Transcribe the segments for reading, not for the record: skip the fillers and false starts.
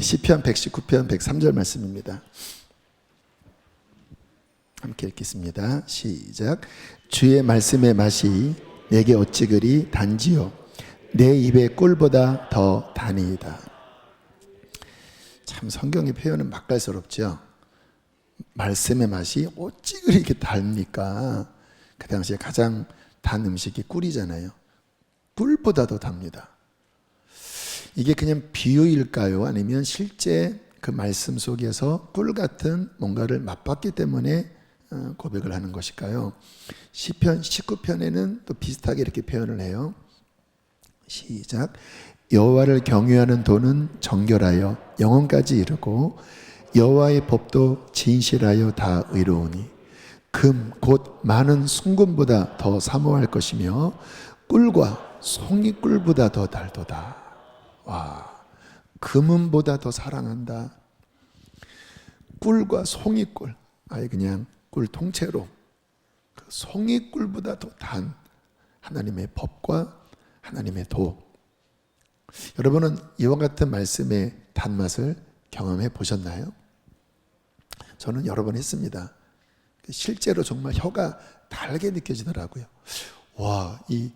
시편 119편 103절 말씀입니다. 함께 읽겠습니다. 시작. 주의 말씀의 맛이 내게 어찌 그리 단지요 내 입의 꿀보다 더 다니이다. 참 성경의 표현은 맛깔스럽죠. 말씀의 맛이 어찌 그렇게 답니까? 그 당시에 가장 단 음식이 꿀이잖아요. 꿀보다 더 답니다. 이게 그냥 비유일까요? 아니면 실제 그 말씀 속에서 꿀 같은 뭔가를 맛봤기 때문에 고백을 하는 것일까요? 시편 19편에는 또 비슷하게 이렇게 표현을 해요. 시작. 여호와를 경외하는 도는 정결하여 영혼까지 이르고 여호와의 법도 진실하여 다 의로우니 금 곧 많은 순금보다 더 사모할 것이며 꿀과 송이꿀보다 더 달도다. 와, 금은보다 더 사랑한다. 꿀과 송이꿀, 아예 그냥 꿀 통째로 그 송이꿀보다 더 단 하나님의 법과 하나님의 도. 여러분은 이와 같은 말씀의 단맛을 경험해 보셨나요? 저는 여러 번 했습니다. 실제로 정말 혀가 달게 느껴지더라고요. 와, 이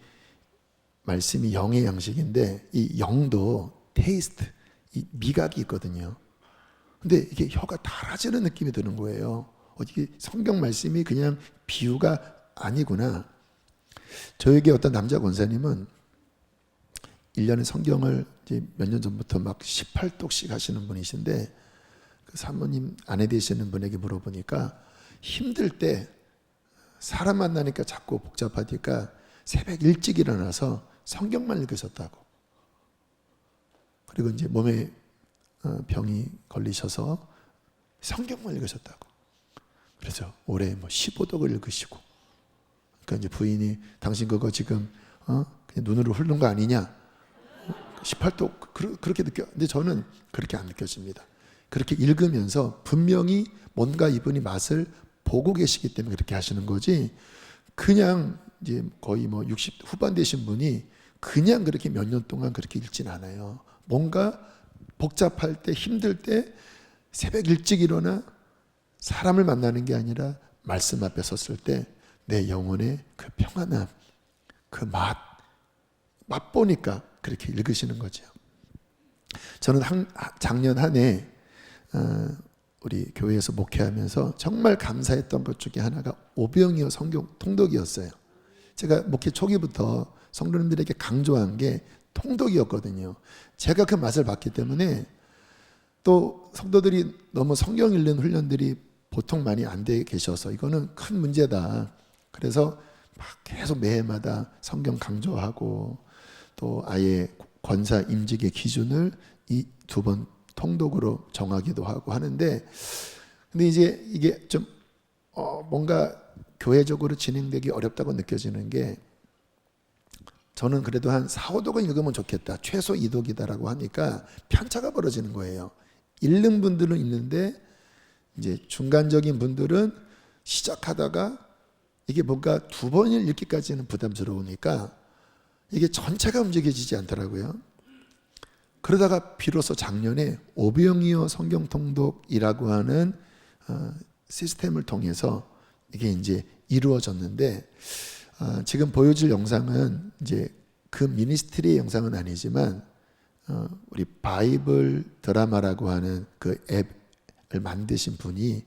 말씀이 영의 양식인데 이 영도 테이스트, 이 미각이 있거든요. 근데 이게 혀가 달아지는 느낌이 드는 거예요. 이게 성경 말씀이 그냥 비유가 아니구나. 저에게 어떤 남자 권사님은 1년에 성경을 몇 년 전부터 막 18독씩 하시는 분이신데 그 사모님 아내 되시는 분에게 물어보니까 힘들 때 사람 만나니까 자꾸 복잡하니까 새벽 일찍 일어나서 성경만 읽으셨다고. 그리고 이제 몸에 병이 걸리셔서 성경만 읽으셨다고. 그래서 올해 뭐 15독을 읽으시고. 그러니까 이제 부인이 당신 그거 지금 그냥 눈으로 훑는 거 아니냐? 18독 그렇게 느껴. 근데 저는 그렇게 안 느껴집니다. 그렇게 읽으면서 분명히 뭔가 이분이 맛을 보고 계시기 때문에 그렇게 하시는 거지. 그냥 이제 거의 뭐 60 후반 되신 분이 그냥 그렇게 몇 년 동안 그렇게 읽진 않아요. 뭔가 복잡할 때 힘들 때 새벽 일찍 일어나 사람을 만나는 게 아니라 말씀 앞에 섰을 때 내 영혼의 그 평안함, 그 맛보니까 그렇게 읽으시는 거죠. 저는 작년 한 해 우리 교회에서 목회하면서 정말 감사했던 것 중에 하나가 오병이어 성경 통독이었어요. 제가 목회 초기부터 성도님들에게 강조한 게 통독이었거든요. 제가 그 맛을 봤기 때문에 또 성도들이 너무 성경 읽는 훈련들이 보통 많이 안 돼 계셔서 이거는 큰 문제다. 그래서 막 계속 매해마다 성경 강조하고 또 아예 권사 임직의 기준을 이 2번 통독으로 정하기도 하고 하는데, 근데 이제 이게 좀 뭔가 교회적으로 진행되기 어렵다고 느껴지는 게, 저는 그래도 한 4, 5독은 읽으면 좋겠다, 최소 2독이다라고 하니까 편차가 벌어지는 거예요. 읽는 분들은 있는데 이제 중간적인 분들은 시작하다가 이게 뭔가 2번을 읽기까지는 부담스러우니까 이게 전체가 움직여지지 않더라고요. 그러다가 비로소 작년에 오병이어 성경통독이라고 하는 시스템을 통해서 이게 이제 이루어졌는데, 지금 보여줄 영상은 이제 그 미니스트리의 영상은 아니지만 우리 바이블 드라마라고 하는 그 앱을 만드신 분이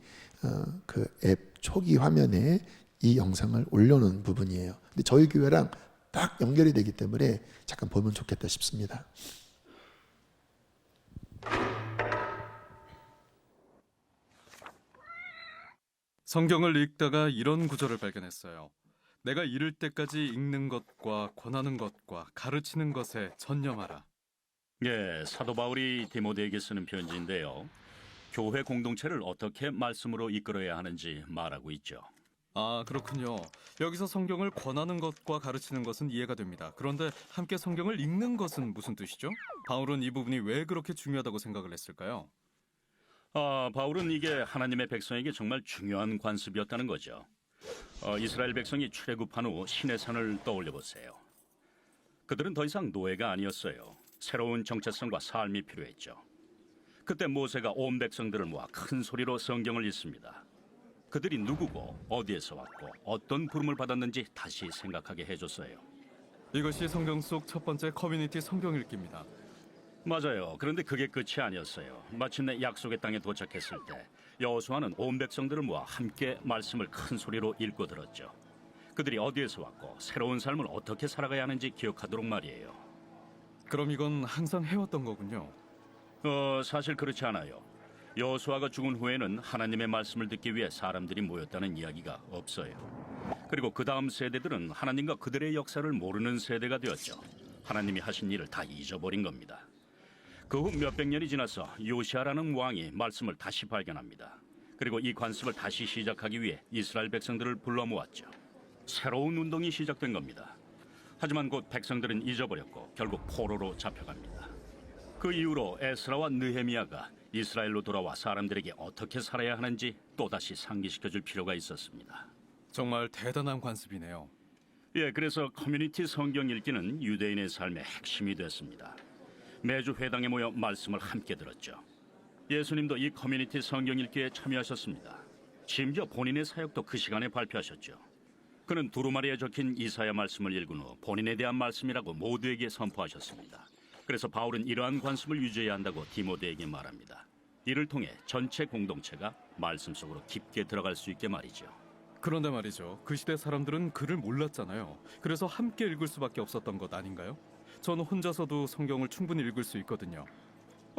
그 앱 초기 화면에 이 영상을 올려놓은 부분이에요. 근데 저희 교회랑 딱 연결이 되기 때문에 잠깐 보면 좋겠다 싶습니다. 성경을 읽다가 이런 구절을 발견했어요. 내가 이를 때까지 읽는 것과 권하는 것과 가르치는 것에 전념하라. 예, 사도 바울이 디모데에게 쓰는 편지인데요. 교회 공동체를 어떻게 말씀으로 이끌어야 하는지 말하고 있죠. 아, 그렇군요. 여기서 성경을 권하는 것과 가르치는 것은 이해가 됩니다. 그런데 함께 성경을 읽는 것은 무슨 뜻이죠? 바울은 이 부분이 왜 그렇게 중요하다고 생각을 했을까요? 바울은 이게 하나님의 백성에게 정말 중요한 관습이었다는 거죠. 이스라엘 백성이 출애굽한 후 시내산을 떠올려 보세요. 그들은 더 이상 노예가 아니었어요. 새로운 정체성과 삶이 필요했죠. 그때 모세가 온 백성들을 모아 큰 소리로 성경을 읽습니다. 그들이 누구고 어디에서 왔고 어떤 부름을 받았는지 다시 생각하게 해줬어요. 이것이 성경 속 첫 번째 커뮤니티 성경 읽기입니다. 맞아요. 그런데 그게 끝이 아니었어요. 마침내 약속의 땅에 도착했을 때 여호수아는 온 백성들을 모아 함께 말씀을 큰 소리로 읽고 들었죠. 그들이 어디에서 왔고 새로운 삶을 어떻게 살아가야 하는지 기억하도록 말이에요. 그럼 이건 항상 해왔던 거군요. 사실 그렇지 않아요. 여호수아가 죽은 후에는 하나님의 말씀을 듣기 위해 사람들이 모였다는 이야기가 없어요. 그리고 그 다음 세대들은 하나님과 그들의 역사를 모르는 세대가 되었죠. 하나님이 하신 일을 다 잊어버린 겁니다. 그 후 몇백 년이 지나서 요시아라는 왕이 말씀을 다시 발견합니다. 그리고 이 관습을 다시 시작하기 위해 이스라엘 백성들을 불러 모았죠. 새로운 운동이 시작된 겁니다. 하지만 곧 백성들은 잊어버렸고 결국 포로로 잡혀갑니다. 그 이후로 에스라와 느헤미야가 이스라엘로 돌아와 사람들에게 어떻게 살아야 하는지 또다시 상기시켜줄 필요가 있었습니다. 정말 대단한 관습이네요. 예, 그래서 커뮤니티 성경 읽기는 유대인의 삶의 핵심이 됐습니다. 매주 회당에 모여 말씀을 함께 들었죠. 예수님도 이 커뮤니티 성경 읽기에 참여하셨습니다. 심지어 본인의 사역도 그 시간에 발표하셨죠. 그는 두루마리에 적힌 이사야 말씀을 읽은 후 본인에 대한 말씀이라고 모두에게 선포하셨습니다. 그래서 바울은 이러한 관습을 유지해야 한다고 디모데에게 말합니다. 이를 통해 전체 공동체가 말씀 속으로 깊게 들어갈 수 있게 말이죠. 그런데 말이죠. 그 시대 사람들은 글을 몰랐잖아요. 그래서 함께 읽을 수밖에 없었던 것 아닌가요? 저는 혼자서도 성경을 충분히 읽을 수 있거든요.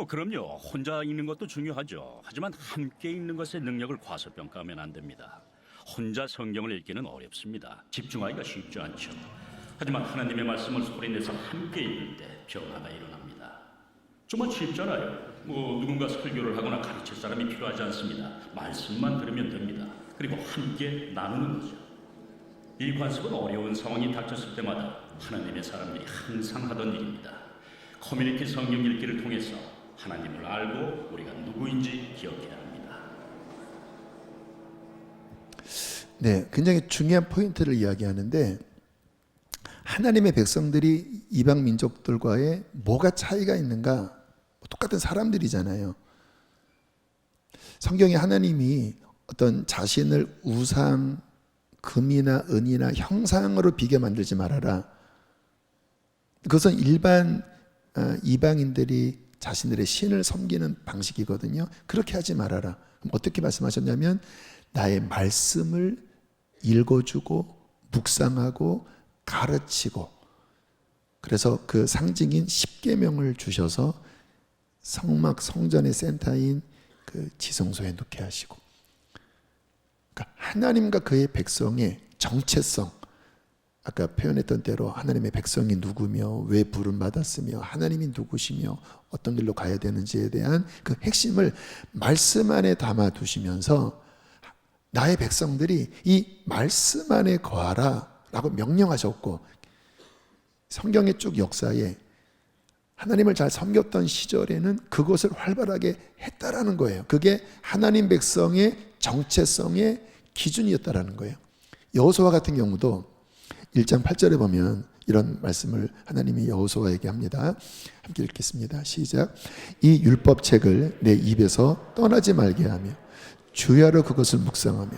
그럼요. 혼자 읽는 것도 중요하죠. 하지만 함께 읽는 것의 능력을 과소평가하면 안 됩니다. 혼자 성경을 읽기는 어렵습니다. 집중하기가 쉽지 않죠. 하지만 하나님의 말씀을 소리내서 함께 읽을 때 변화가 일어납니다. 정말 쉽잖아요. 누군가 설교를 하거나 가르칠 사람이 필요하지 않습니다. 말씀만 들으면 됩니다. 그리고 함께 나누는 거죠. 이 관습은 어려운 상황이 닥쳤을 때마다 하나님의 사람들이 항상 하던 일입니다. 커뮤니티 성경 읽기를 통해서 하나님을 알고 우리가 누구인지 기억해야 합니다. 네, 굉장히 중요한 포인트를 이야기하는데 하나님의 백성들이 이방 민족들과의 뭐가 차이가 있는가? 똑같은 사람들이잖아요. 성경에 하나님이 어떤 자신을 우상, 금이나 은이나 형상으로 비교 만들지 말아라. 그것은 일반 이방인들이 자신들의 신을 섬기는 방식이거든요. 그렇게 하지 말아라. 어떻게 말씀하셨냐면 나의 말씀을 읽어주고 묵상하고 가르치고, 그래서 그 상징인 십계명을 주셔서 성막 성전의 센터인 그 지성소에 놓게 하시고, 그러니까 하나님과 그의 백성의 정체성, 아까 표현했던 대로 하나님의 백성이 누구며 왜 부름 받았으며 하나님이 누구시며 어떤 길로 가야 되는지에 대한 그 핵심을 말씀 안에 담아 두시면서 나의 백성들이 이 말씀 안에 거하라 라고 명령하셨고, 성경의 쭉 역사에 하나님을 잘 섬겼던 시절에는 그것을 활발하게 했다라는 거예요. 그게 하나님 백성의 정체성의 기준이었다라는 거예요. 여호수아 같은 경우도 1장 8절에 보면 이런 말씀을 하나님이 여호수아에게 합니다. 함께 읽겠습니다. 시작. 이 율법책을 내 입에서 떠나지 말게 하며 주야로 그것을 묵상하며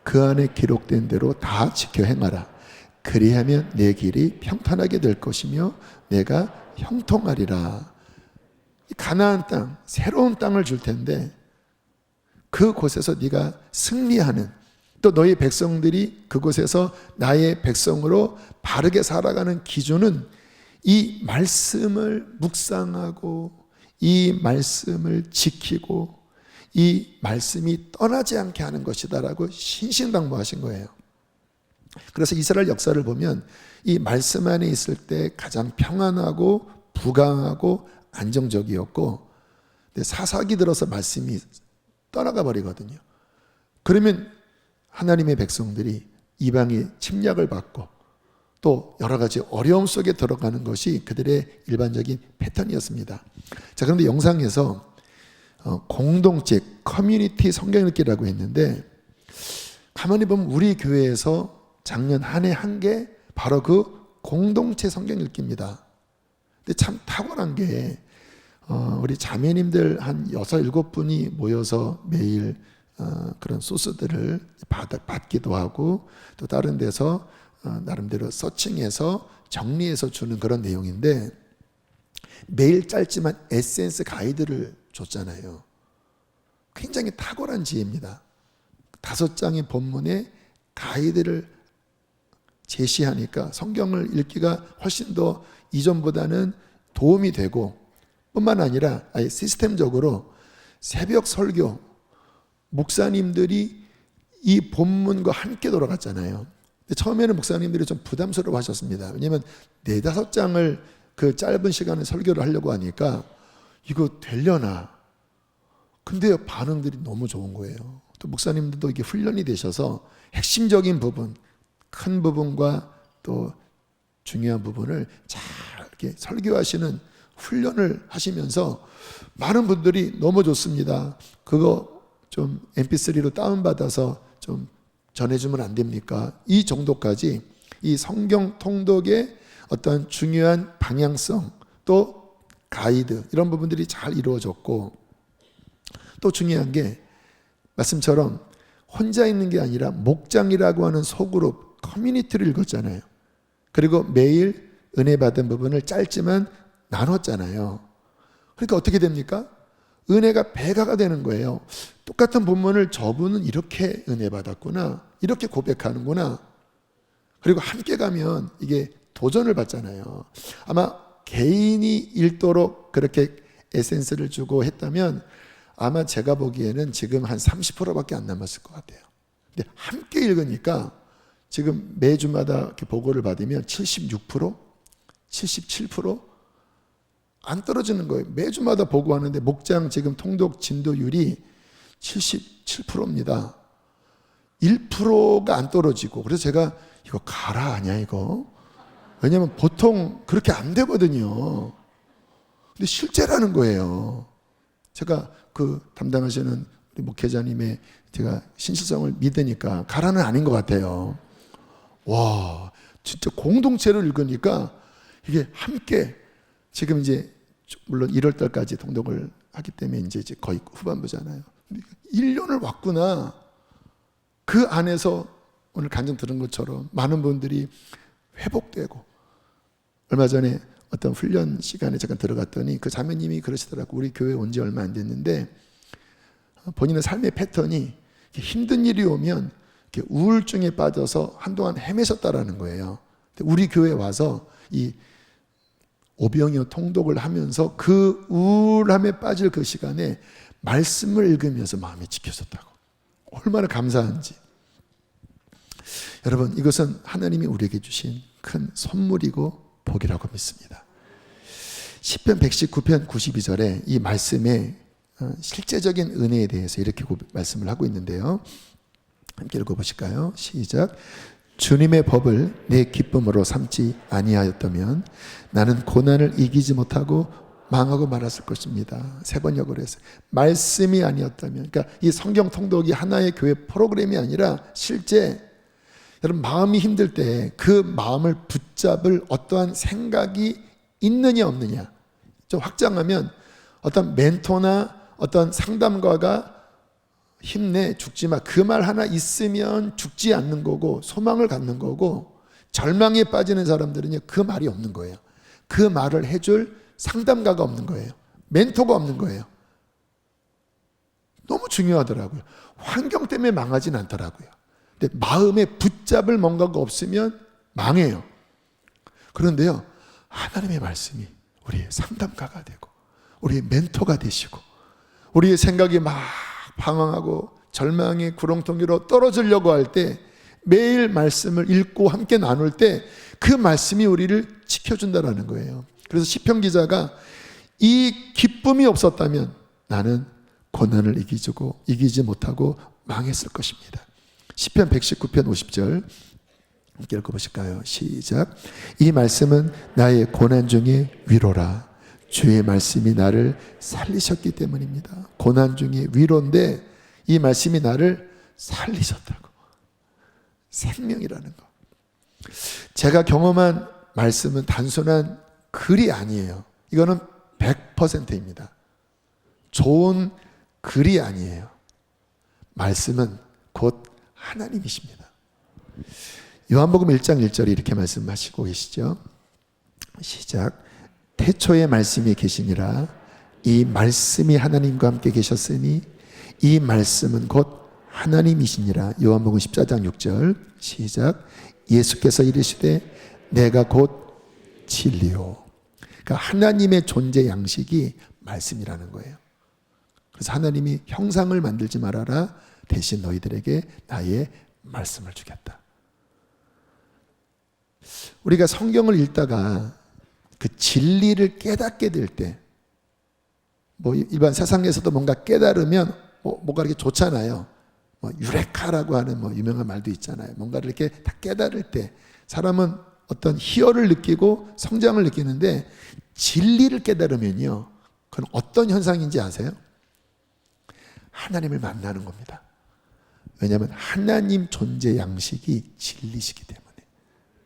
그 안에 기록된 대로 다 지켜 행하라. 그리하면 내 길이 평탄하게 될 것이며 내가 형통하리라. 가나안 땅, 새로운 땅을 줄 텐데 그곳에서 네가 승리하는, 또 너희 백성들이 그곳에서 나의 백성으로 바르게 살아가는 기준은 이 말씀을 묵상하고 이 말씀을 지키고 이 말씀이 떠나지 않게 하는 것이다라고 신신당부하신 거예요. 그래서 이스라엘 역사를 보면 이 말씀 안에 있을 때 가장 평안하고 부강하고 안정적이었고, 근데 사사기 들어서 말씀이 떠나가 버리거든요. 그러면 하나님의 백성들이 이방의 침략을 받고 또 여러 가지 어려움 속에 들어가는 것이 그들의 일반적인 패턴이었습니다. 자, 그런데 영상에서 공동체, 커뮤니티 성경 읽기라고 했는데 가만히 보면 우리 교회에서 작년 한 해 한 게 바로 그 공동체 성경 읽기입니다. 근데 참 탁월한 게 우리 자매님들 한 6, 7분이 모여서 매일 그런 소스들을 받기도 하고 또 다른 데서 나름대로 서칭해서 정리해서 주는 그런 내용인데 매일 짧지만 에센스 가이드를 줬잖아요. 굉장히 탁월한 지혜입니다. 5장의 본문에 가이드를 제시하니까 성경을 읽기가 훨씬 더 이전보다는 도움이 되고 뿐만 아니라 아예 시스템적으로 새벽 설교 목사님들이 이 본문과 함께 돌아갔잖아요. 근데 처음에는 목사님들이 좀 부담스러워 하셨습니다. 왜냐하면 4-5장을 그 짧은 시간에 설교를 하려고 하니까 이거 되려나? 근데 반응들이 너무 좋은 거예요. 또 목사님들도 이게 훈련이 되셔서 핵심적인 부분, 큰 부분과 또 중요한 부분을 잘 이렇게 설교하시는 훈련을 하시면서 많은 분들이 너무 좋습니다. 그거 좀 mp3로 다운받아서 좀 전해주면 안 됩니까? 이 정도까지 이 성경 통독의 어떤 중요한 방향성 또 가이드 이런 부분들이 잘 이루어졌고 또 중요한 게 말씀처럼 혼자 있는 게 아니라 목장이라고 하는 소그룹 커뮤니티를 읽었잖아요. 그리고 매일 은혜 받은 부분을 짧지만 나눴잖아요. 그러니까 어떻게 됩니까? 은혜가 배가가 되는 거예요. 똑같은 본문을 저분은 이렇게 은혜 받았구나, 이렇게 고백하는구나. 그리고 함께 가면 이게 도전을 받잖아요. 아마 개인이 읽도록 그렇게 에센스를 주고 했다면 아마 제가 보기에는 지금 한 30%밖에 안 남았을 것 같아요. 근데 함께 읽으니까 지금 매주마다 이렇게 보고를 받으면 76%, 77%? 안 떨어지는 거예요. 매주마다 보고하는데 목장 지금 통독 진도율이 77%입니다. 1%가 안 떨어지고 그래서 제가 이거 가라 아니야 이거? 왜냐하면 보통 그렇게 안 되거든요. 근데 실제라는 거예요. 제가 그 담당하시는 우리 목회자님의 제가 신실성을 믿으니까 가라는 아닌 것 같아요. 와, 진짜 공동체를 읽으니까 이게 함께 지금 이제 물론 1월 달까지 통독을 하기 때문에 이제 거의 후반부잖아요. 1년을 왔구나. 그 안에서 오늘 간증 들은 것처럼 많은 분들이 회복되고 얼마 전에 어떤 훈련 시간에 잠깐 들어갔더니 그 자매님이 그러시더라고. 우리 교회 온 지 얼마 안 됐는데 본인의 삶의 패턴이 힘든 일이 오면 우울증에 빠져서 한동안 헤매셨다라는 거예요. 우리 교회 와서 이 오병이어 통독을 하면서 그 우울함에 빠질 그 시간에 말씀을 읽으면서 마음이 지켜졌다고. 얼마나 감사한지. 여러분, 이것은 하나님이 우리에게 주신 큰 선물이고 복이라고 믿습니다. 시편 119편 92절에 이 말씀의 실제적인 은혜에 대해서 이렇게 말씀을 하고 있는데요. 함께 읽어보실까요? 시작. 주님의 법을 내 기쁨으로 삼지 아니하였다면 나는 고난을 이기지 못하고 망하고 말았을 것입니다. 세 번역으로 했어요. 말씀이 아니었다면, 그러니까 이 성경 통독이 하나의 교회 프로그램이 아니라 실제 여러분 마음이 힘들 때 그 마음을 붙잡을 어떠한 생각이 있느냐 없느냐 좀 확장하면 어떤 멘토나 어떤 상담가가 힘내 죽지 마 그 말 하나 있으면 죽지 않는 거고 소망을 갖는 거고 절망에 빠지는 사람들은요 그 말이 없는 거예요. 그 말을 해줄 상담가가 없는 거예요. 멘토가 없는 거예요. 너무 중요하더라고요. 환경 때문에 망하진 않더라고요. 근데 마음에 붙잡을 뭔가가 없으면 망해요. 그런데요 하나님의 말씀이 우리의 상담가가 되고 우리의 멘토가 되시고 우리의 생각이 막 방황하고 절망의 구렁텅이로 떨어지려고 할 때 매일 말씀을 읽고 함께 나눌 때 그 말씀이 우리를 지켜준다는 거예요. 그래서 시편 기자가 이 기쁨이 없었다면 나는 고난을 이기지 못하고 망했을 것입니다. 시편 119편 50절 함께 읽어보실까요? 시작. 이 말씀은 나의 고난 중에 위로라. 주의 말씀이 나를 살리셨기 때문입니다. 고난 중에 위로인데 이 말씀이 나를 살리셨다고. 생명이라는 거. 제가 경험한 말씀은 단순한 글이 아니에요. 이거는 100%입니다. 좋은 글이 아니에요. 말씀은 곧 하나님이십니다. 요한복음 1장 1절에 이렇게 말씀하시고 계시죠. 시작. 태초에 말씀이 계시니라. 이 말씀이 하나님과 함께 계셨으니 이 말씀은 곧 하나님이시니라. 요한복음 14장 6절 시작. 예수께서 이르시되 내가 곧 진리요. 그러니까 하나님의 존재 양식이 말씀이라는 거예요. 그래서 하나님이 형상을 만들지 말아라. 대신 너희들에게 나의 말씀을 주겠다. 우리가 성경을 읽다가 그 진리를 깨닫게 될 때, 뭐 일반 세상에서도 뭔가 깨달으면 뭐가 이렇게 좋잖아요. 뭐 유레카라고 하는 뭐 유명한 말도 있잖아요. 뭔가를 이렇게 다 깨달을 때 사람은 어떤 희열을 느끼고 성장을 느끼는데, 진리를 깨달으면요, 그건 어떤 현상인지 아세요? 하나님을 만나는 겁니다. 왜냐하면 하나님 존재 양식이 진리시기 때문에,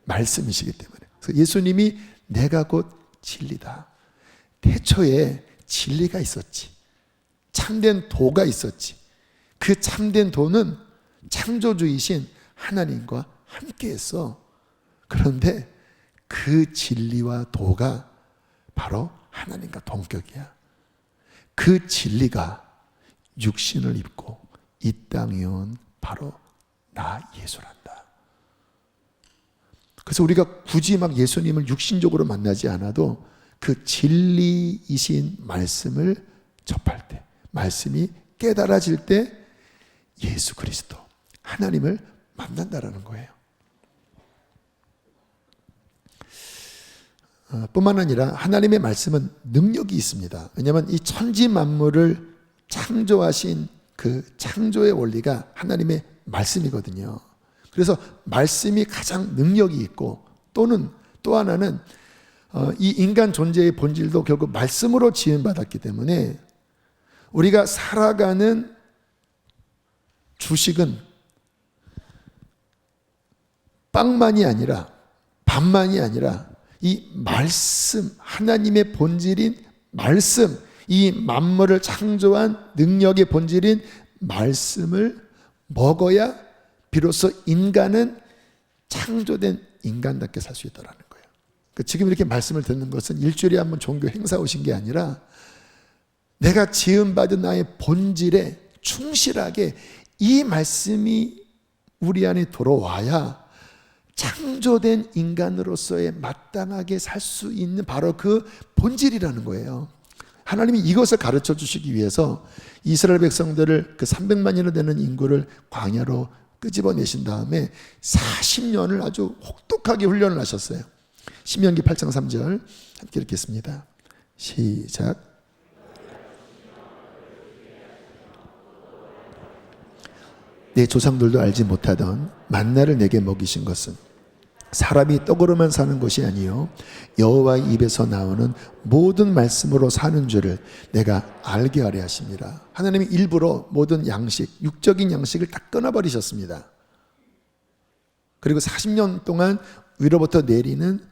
말씀이시기 때문에. 그래서 예수님이 내가 곧 진리다. 태초에 진리가 있었지. 참된 도가 있었지. 그 참된 도는 창조주이신 하나님과 함께했어. 그런데 그 진리와 도가 바로 하나님과 동격이야. 그 진리가 육신을 입고 이 땅에 온 바로 나 예수란다. 그래서 우리가 굳이 막 예수님을 육신적으로 만나지 않아도 그 진리이신 말씀을 접할 때, 말씀이 깨달아질 때 예수 그리스도, 하나님을 만난다라는 거예요. 뿐만 아니라 하나님의 말씀은 능력이 있습니다. 왜냐하면 이 천지 만물을 창조하신 그 창조의 원리가 하나님의 말씀이거든요. 그래서 말씀이 가장 능력이 있고, 또는 또 하나는 이 인간 존재의 본질도 결국 말씀으로 지음받았기 때문에 우리가 살아가는 주식은 빵만이 아니라, 밥만이 아니라 이 말씀, 하나님의 본질인 말씀, 이 만물을 창조한 능력의 본질인 말씀을 먹어야 비로소 인간은 창조된 인간답게 살 수 있다는 거예요. 그러니까 지금 이렇게 말씀을 듣는 것은 일주일에 한 번 종교 행사 오신 게 아니라, 내가 지음받은 나의 본질에 충실하게 이 말씀이 우리 안에 들어와야 창조된 인간으로서의 마땅하게 살 수 있는 바로 그 본질이라는 거예요. 하나님이 이것을 가르쳐 주시기 위해서 이스라엘 백성들을, 그 300만이나 되는 인구를 광야로 끄집어내신 다음에 40년을 아주 혹독하게 훈련을 하셨어요. 신명기 8장 3절 함께 읽겠습니다. 시작. 내 조상들도 알지 못하던 만나를 내게 먹이신 것은 사람이 떡으로만 사는 것이 아니요 여호와의 입에서 나오는 모든 말씀으로 사는 줄을 내가 알게 하려 하십니다. 하나님이 일부러 모든 양식, 육적인 양식을 다 끊어버리셨습니다. 그리고 40년 동안 위로부터 내리는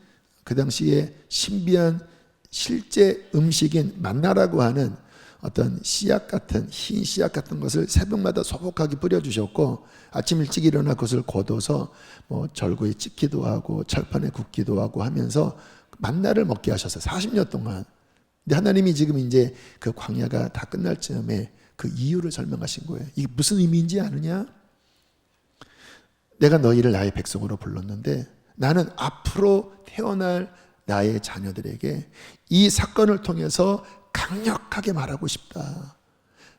그 당시에 신비한 실제 음식인 만나라고 하는 어떤 씨앗 같은, 흰 씨앗 같은 것을 새벽마다 소복하게 뿌려주셨고, 아침 일찍 일어나 그것을 걷어서 뭐 절구에 찢기도 하고 철판에 굽기도 하고 하면서 만나를 먹게 하셨어요. 40년 동안. 근데 하나님이 지금 이제 그 광야가 다 끝날 즈음에 그 이유를 설명하신 거예요. 이게 무슨 의미인지 아느냐? 내가 너희를 나의 백성으로 불렀는데 나는 앞으로 태어날 나의 자녀들에게 이 사건을 통해서 강력하게 말하고 싶다.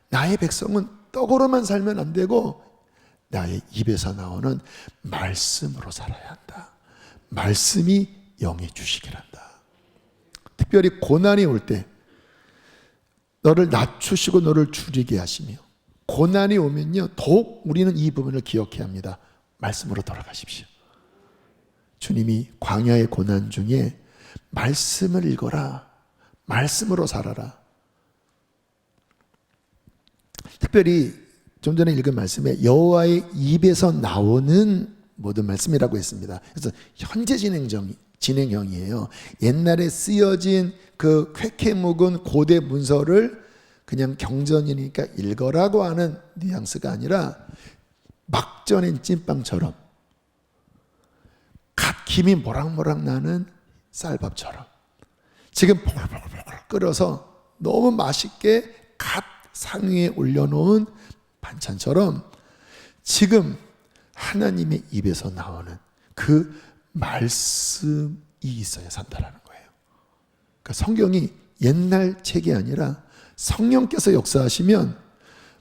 나의 백성은 떡으로만 살면 안 되고 나의 입에서 나오는 말씀으로 살아야 한다. 말씀이 영의 주식이란다. 특별히 고난이 올 때 너를 낮추시고 너를 줄이게 하시며, 고난이 오면요 더욱 우리는 이 부분을 기억해야 합니다. 말씀으로 돌아가십시오. 주님이 광야의 고난 중에 말씀을 읽어라, 말씀으로 살아라. 특별히 좀 전에 읽은 말씀에 여호와의 입에서 나오는 모든 말씀이라고 했습니다. 그래서 현재 진행형이에요. 옛날에 쓰여진 그 쾌쾌 묵은 고대 문서를 그냥 경전이니까 읽어라고 하는 뉘앙스가 아니라 막 전엔 찐빵처럼 갓 김이 모락모락 나는 쌀밥처럼 지금 보글보글 끓여서 너무 맛있게 갓 상위에 올려놓은 반찬처럼 지금 하나님의 입에서 나오는 그 말씀이 있어야 산다라는 거예요. 그러니까 성경이 옛날 책이 아니라 성령께서 역사하시면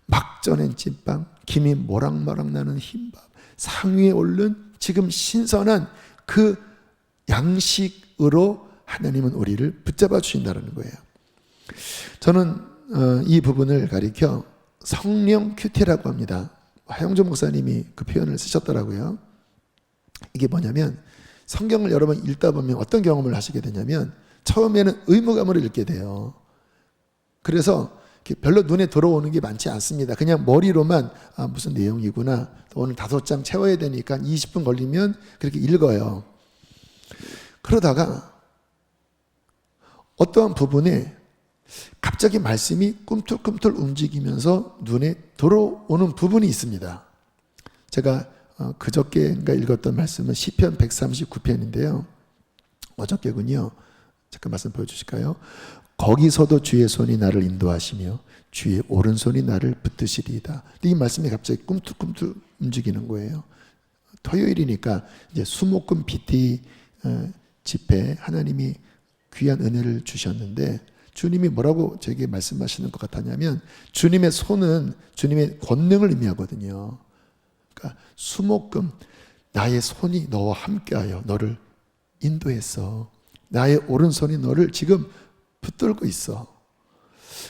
막 전엔 찐빵, 김이 모락모락 나는 흰밥, 상위에 오른 지금 신선한 그 양식으로 하나님은 우리를 붙잡아 주신다는 거예요. 저는 이 부분을 가리켜 성령 큐티라고 합니다. 하영조 목사님이 그 표현을 쓰셨더라고요. 이게 뭐냐면 성경을 여러 번 읽다 보면 어떤 경험을 하시게 되냐면 처음에는 의무감으로 읽게 돼요. 그래서 별로 눈에 들어오는 게 많지 않습니다. 그냥 머리로만 무슨 내용이구나. 오늘 5장 채워야 되니까 20분 걸리면 그렇게 읽어요. 그러다가 어떠한 부분에 갑자기 말씀이 꿈틀꿈틀 움직이면서 눈에 들어오는 부분이 있습니다. 제가 그저께인가 읽었던 말씀은 시편 139편인데요. 어저께군요. 잠깐 말씀 보여주실까요? 거기서도 주의 손이 나를 인도하시며 주의 오른손이 나를 붙드시리이다. 이 말씀이 갑자기 꿈틀꿈틀 움직이는 거예요. 토요일이니까 이제 수목금 PT 집회 하나님이 귀한 은혜를 주셨는데 주님이 뭐라고 저에게 말씀하시는 것 같았냐면 주님의 손은 주님의 권능을 의미하거든요. 그러니까 수목금 나의 손이 너와 함께하여 너를 인도했어. 나의 오른손이 너를 지금 붙들고 있어.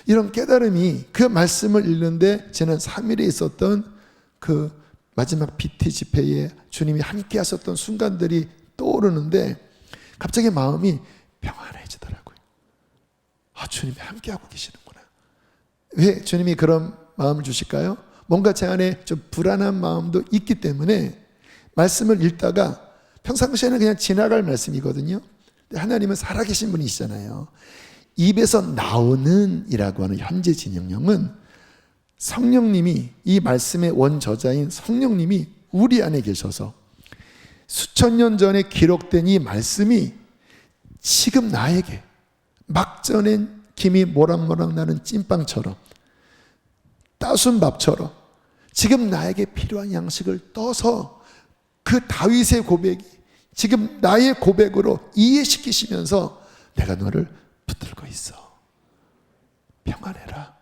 이런 깨달음이 그 말씀을 읽는데 저는 3일에 있었던 그 마지막 BT 집회에 주님이 함께 하셨던 순간들이 떠오르는데 갑자기 마음이 평안해지더라고요. 주님이 함께하고 계시는구나. 왜 주님이 그런 마음을 주실까요? 뭔가 제 안에 좀 불안한 마음도 있기 때문에 말씀을 읽다가 평상시에는 그냥 지나갈 말씀이거든요. 근데 하나님은 살아계신 분이시잖아요. 입에서 나오는 이라고 하는 현재 진행형은 성령님이 이 말씀의 원저자인 성령님이 우리 안에 계셔서 수천 년 전에 기록된 이 말씀이 지금 나에게 막 전엔 김이 모락모락 나는 찐빵처럼 따순 밥처럼 지금 나에게 필요한 양식을 떠서 그 다윗의 고백이 지금 나의 고백으로 이해시키시면서 내가 너를 붙들고 있어. 평안해라.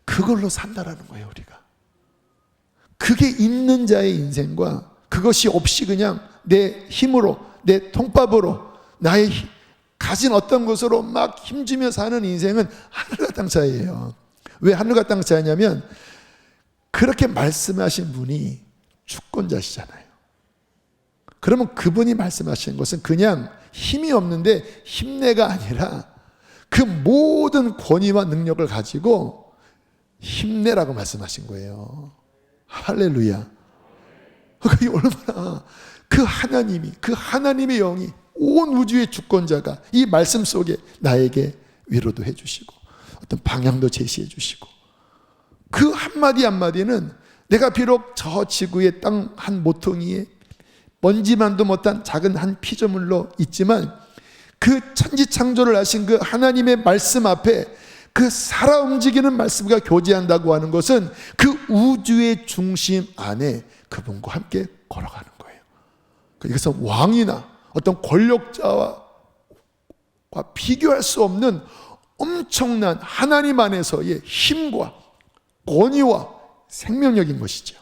그걸로 산다라는 거예요, 우리가. 그게 있는 자의 인생과 그것이 없이 그냥 내 힘으로, 내 통밥으로, 나의 가진 어떤 것으로 막 힘주며 사는 인생은 하늘과 땅 차이예요. 왜 하늘과 땅 차이냐면 그렇게 말씀하신 분이 주권자시잖아요. 그러면 그분이 말씀하시는 것은 그냥 힘이 없는데 힘내가 아니라 그 모든 권위와 능력을 가지고 힘내라고 말씀하신 거예요. 할렐루야. 그게 얼마나 그 하나님이, 그 하나님의 영이 온 우주의 주권자가 이 말씀 속에 나에게 위로도 해주시고 어떤 방향도 제시해 주시고 그 한마디 한마디는 내가 비록 저 지구의 땅 한 모퉁이에 먼지만도 못한 작은 한 피조물로 있지만 그 천지창조를 하신 그 하나님의 말씀 앞에 그 살아 움직이는 말씀과 교제한다고 하는 것은 그 우주의 중심 안에 그분과 함께 걸어가는 거예요. 그래서 왕이나 어떤 권력자와 비교할 수 없는 엄청난 하나님 안에서의 힘과 권위와 생명력인 것이죠.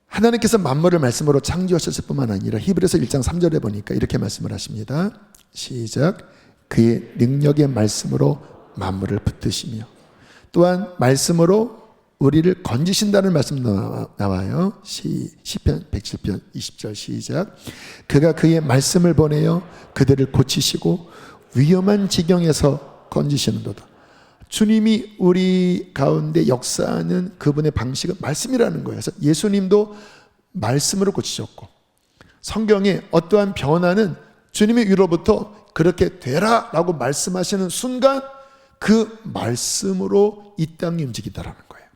하나님께서 만물을 말씀으로 창조하셨을 뿐만 아니라 히브리서 1장 3절에 보니까 이렇게 말씀을 하십니다. 시작. 그의 능력의 말씀으로 만물을 붙드시며 또한 말씀으로 우리를 건지신다는 말씀 나와요. 시편 107편 20절 시작. 그가 그의 말씀을 보내어 그들을 고치시고 위험한 지경에서 건지시는도다. 주님이 우리 가운데 역사하는 그분의 방식은 말씀이라는 거예요. 그래서 예수님도 말씀으로 고치셨고 성경의 어떠한 변화는 주님의 위로부터 그렇게 되라 라고 말씀하시는 순간 그 말씀으로 이 땅이 움직이다라는 거예요.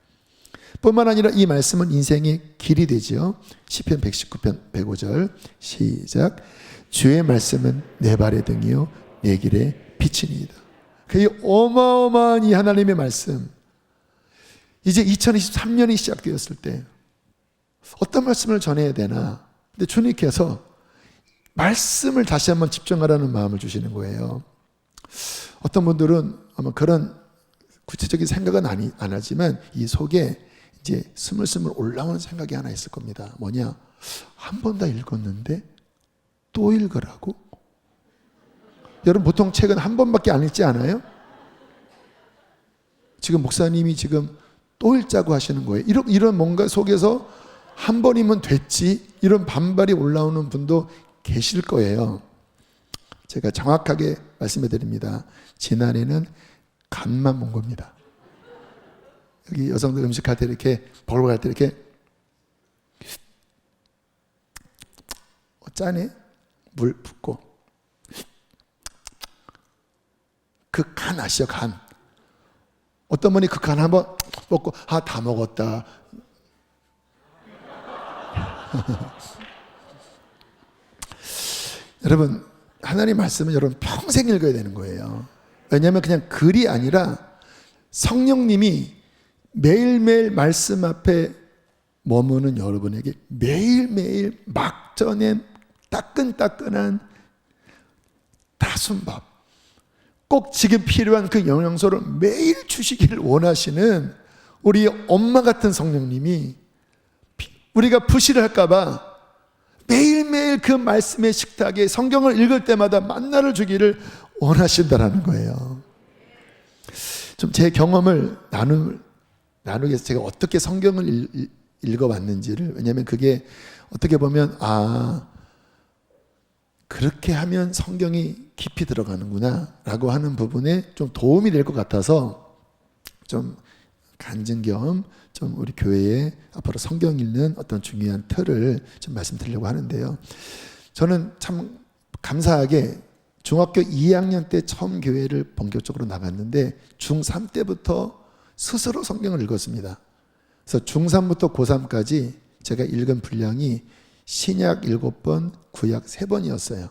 뿐만 아니라 이 말씀은 인생의 길이 되지요. 시편 119편 105절 시작. 주의 말씀은 내 발의 등이요 내 길의 빛이니이다. 그 어마어마한 이 하나님의 말씀, 이제 2023년이 시작되었을 때 어떤 말씀을 전해야 되나. 근데 주님께서 말씀을 다시 한번 집중하라는 마음을 주시는 거예요. 어떤 분들은 아마 그런 구체적인 생각은 안 하지만 이 속에 이제 스물스물 올라오는 생각이 하나 있을 겁니다. 뭐냐? 한 번 다 읽었는데 또 읽으라고? 여러분 보통 책은 한 번밖에 안 읽지 않아요? 지금 목사님이 지금 또 읽자고 하시는 거예요. 이런 뭔가 속에서 한 번이면 됐지 이런 반발이 올라오는 분도 계실 거예요. 제가 정확하게 말씀해 드립니다. 지난해는 간만 본 겁니다. 여기 여성들 음식할 때 이렇게 벌벌할 때 이렇게 짜네? 물 붓고 그 간 아시죠? 간. 어떤 분이 그 간 한번 먹고 다 먹었다. 여러분 하나님 말씀은 여러분 평생 읽어야 되는 거예요. 왜냐하면 그냥 글이 아니라 성령님이 매일매일 말씀 앞에 머무는 여러분에게 매일매일 막 전에 따끈따끈한 다순밥 꼭 지금 필요한 그 영양소를 매일 주시기를 원하시는 우리 엄마 같은 성령님이 우리가 부실할까 봐 매일매일 그 말씀의 식탁에 성경을 읽을 때마다 만나를 주기를 원하신다라는 거예요. 좀 제 경험을 나누기 위해서 제가 어떻게 성경을 읽어왔는지를, 왜냐하면 그게 어떻게 보면 그렇게 하면 성경이 깊이 들어가는구나 라고 하는 부분에 좀 도움이 될 것 같아서 좀 간증 겸 좀 우리 교회에 앞으로 성경 읽는 어떤 중요한 틀을 좀 말씀드리려고 하는데요. 저는 참 감사하게 중학교 2학년 때 처음 교회를 본격적으로 나갔는데 중3 때부터 스스로 성경을 읽었습니다. 그래서 중3부터 고3까지 제가 읽은 분량이 신약 7번, 구약 3번이었어요.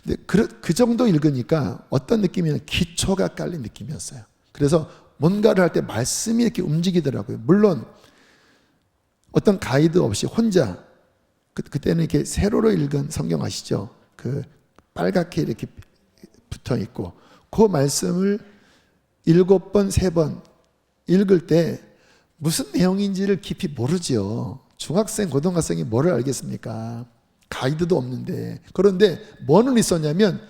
근데 그 정도 읽으니까 어떤 느낌이냐면 기초가 깔린 느낌이었어요. 그래서 뭔가를 할 때 말씀이 이렇게 움직이더라고요. 물론 어떤 가이드 없이 혼자 그때는 이렇게 세로로 읽은 성경 아시죠? 그 빨갛게 이렇게 붙어 있고 그 말씀을 7번, 3번 읽을 때 무슨 내용인지를 깊이 모르죠. 중학생, 고등학생이 뭐를 알겠습니까? 가이드도 없는데. 그런데 뭐는 있었냐면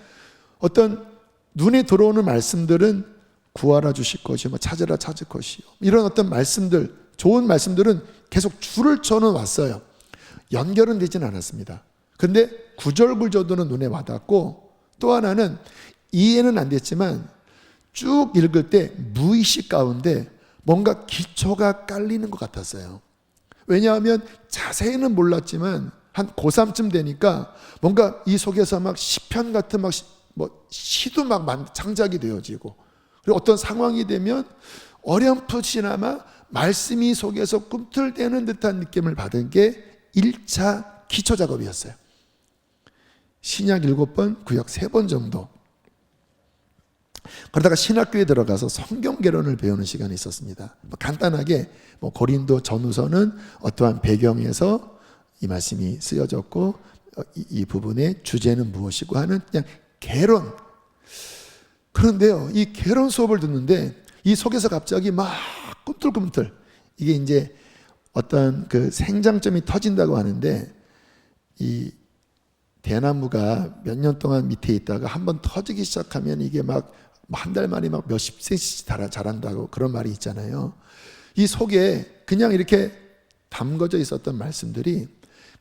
어떤 눈에 들어오는 말씀들은 구하라 주실 것이요, 찾으라 찾을 것이요, 이런 어떤 말씀들, 좋은 말씀들은 계속 줄을 쳐는 왔어요. 연결은 되진 않았습니다. 근데 구절구절도는 눈에 와닿고, 또 하나는 이해는 안 됐지만 쭉 읽을 때 무의식 가운데 뭔가 기초가 깔리는 것 같았어요. 왜냐하면 자세히는 몰랐지만 한 고3쯤 되니까 뭔가 이 속에서 막 시편 같은 시도 막 창작이 되어지고, 그리고 어떤 상황이 되면 어렴풋이나마 말씀이 속에서 꿈틀대는 듯한 느낌을 받은 게 1차 기초 작업이었어요. 신약 7번, 구약 3번 정도. 그러다가 신학교에 들어가서 성경 개론을 배우는 시간이 있었습니다. 간단하게 고린도 전후서는 어떠한 배경에서 이 말씀이 쓰여졌고 이 부분의 주제는 무엇이고 하는 그냥 개론. 그런데요, 이 개론 수업을 듣는데 이 속에서 갑자기 막 꿈틀꿈틀, 이게 이제 어떤 그 생장점이 터진다고 하는데, 이 대나무가 몇 년 동안 밑에 있다가 한번 터지기 시작하면 이게 막 한 달 만에 막 몇십 센치씩 자란다고 그런 말이 있잖아요. 이 속에 그냥 이렇게 담궈져 있었던 말씀들이